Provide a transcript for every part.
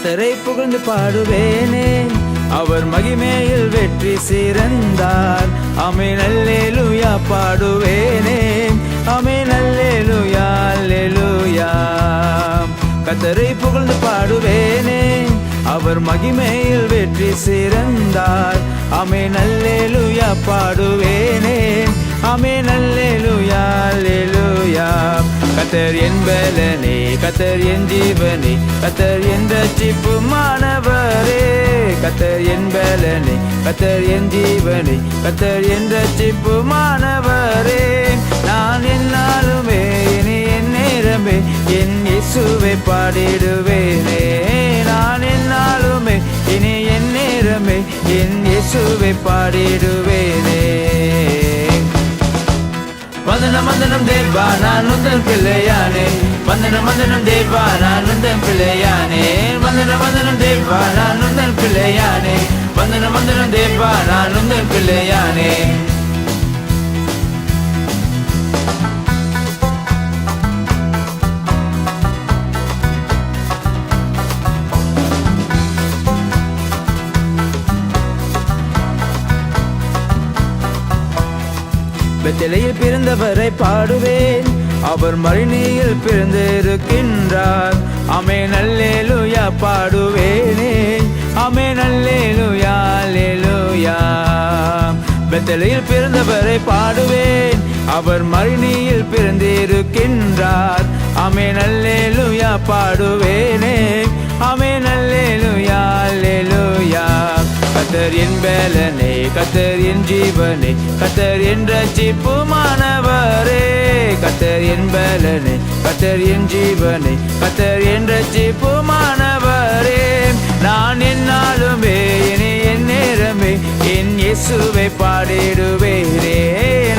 கர்த்தரை புகழ்ந்து பாடுவேனே, அவர் மகிமையில் வெற்றி சிறந்தார். ஆமென் அல்லேலூயா பாடுவேனே, ஆமென் அல்லேலூயா அல்லேலூயா. கர்த்தரை புகழ்ந்து பாடுவேனே, அவர் மகிமையில் வெற்றி சிறந்தார். ஆமென் அல்லேலூயா பாடுவேனே, ஆமென் அல்லேலூயா அல்லேலூயா. கர்த்தர் என் பலனே, கர்த்தர் என் ஜீவனே, கர்த்தர் என் ரட்சிப்புமானவரே. கர்த்தர் என் பலனே, கர்த்தர் என் ஜீவனே, கர்த்தர் என் ரட்சிப்புமானவரே. நான் என்னாலுமே இனி என் நேரமே என் இயேசுவை பாடிடுவேனே. நான் என்னாலுமே இனி என் நேரமே என் இயேசுவை பாடிடுவேனே. வந்தனம் வந்தனம் தேவா நான் உந்தன் பிள்ளையானே, வந்தனம் வந்தனம் தேவா நான் உந்தன் பிள்ளையானே. வந்தனம் வந்தனம் தேவா நான் உந்தன் பிள்ளையானே, வந்தனம் வந்தனம் தேவா நான் உந்தன் பிள்ளையானே. பெத்தேலில் பிறந்தவரை பாடுவேன், அவர் மரினியில் பிறந்திருக்கின்றார். ஆமென் அல்லேலூயா பாடுவேனே, ஆமென் அல்லேலூயா அல்லேலூயா. பெத்தேலில் பிறந்தவரை பாடுவேன், அவர் மரினியில் பிறந்திருக்கின்றார். ஆமென் அல்லேலூயா பாடுவேனே, ஆமென் அல்லேலூயா அல்லேலூயா. கர்த்தர் என் பலனே, கர்த்தர் என் ஜீவனே, கர்த்தர் என் ரட்சிப்புமானவரே. கர்த்தர் என் பலனே, கர்த்தர் என் ஜீவனே, கர்த்தர் என் ரட்சிப்புமானவரே. நான் என்னாலுமே இனி என் நேரமே என் இயேசுவை பாடிடுவேனே.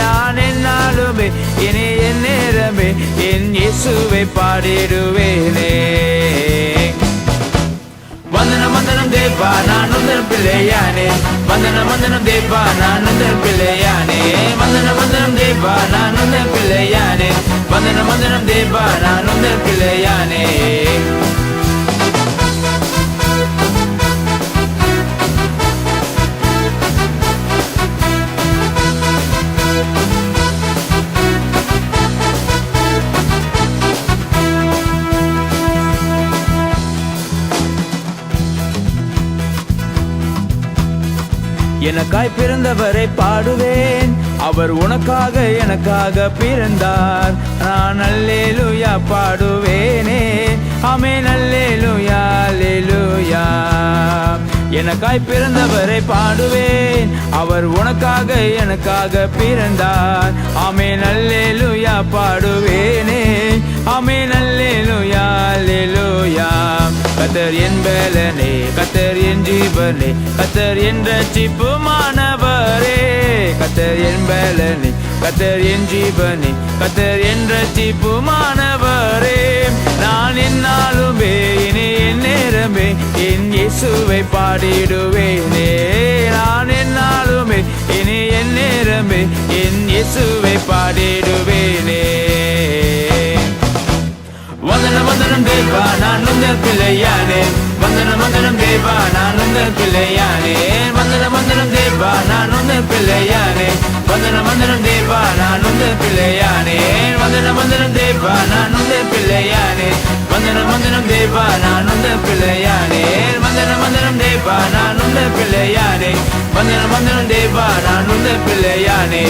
நான் என்னாலுமே இனி என் நேரமே என் இயேசுவை பாடிடுவேனே. வந்தனம் வந்தனம் தேவா நான் உந்தன் பிள்ளையானே, வந்தனம் வந்தனம் தேவா நான் உந்தன் பிள்ளையானே. வந்தனம் வந்தனம் தேவா நான் உந்தன் பிள்ளையானே, வந்தனம் வந்தனம் தேவா நான் உந்தன் பிள்ளையானே. எனக்காய் பிறந்தவரை பாடுவேன், அவர் உனக்காக எனக்காக பிறந்தார். நான் அல்லேலூயா பாடுவேனே, ஆமென் அல்லேலூயா அல்லேலூயா. எனக்காய் பிறந்தவரை பாடுவேன், அவர் உனக்காக எனக்காக பிறந்தார். ஆமென் அல்லேலூயா பாடுவேனே, ஆமென் அல்லேலூயா அல்லேலூயா. கர்த்தர் என் பலனே, கர்த்தர் என் ஜீவனே, கர்த்தர் என் ரட்சிப்புமானவரே. கர்த்தர் என் பலனே, கர்த்தர் என் ஜீவனே, கர்த்தர் என் ரட்சிப்புமானவரே. நான் என்னாலுமே இனி என் நேரமே என் இயேசுவை பாடிடுவேனே. நான் என்னாலுமே இனி என் நேரமே என் இயேசுவை பாடிடுவேனே. வந்தனம் வந்தனம் தேவா நான் உந்தன் பிள்ளையானே, வந்தனம் வந்தனம் தேவா நான் உந்தன் பிள்ளையானே. வந்தனம் வந்தனம் தேவா நான் உந்தன் பிள்ளையானே, வந்தனம் வந்தனம் தேவா நான் உந்தன் பிள்ளையானே. வந்தனம் வந்தனம் தேவா நான் உந்தன் பிள்ளையானே, வந்தனம் வந்தனம் தேவா நான் உந்தன் பிள்ளையானே. வந்தனம் வந்தனம் தேவா நான் உந்தன் பிள்ளையானே, வந்தனம் வந்தனம் தேவா நான் உந்தன் பிள்ளையானே.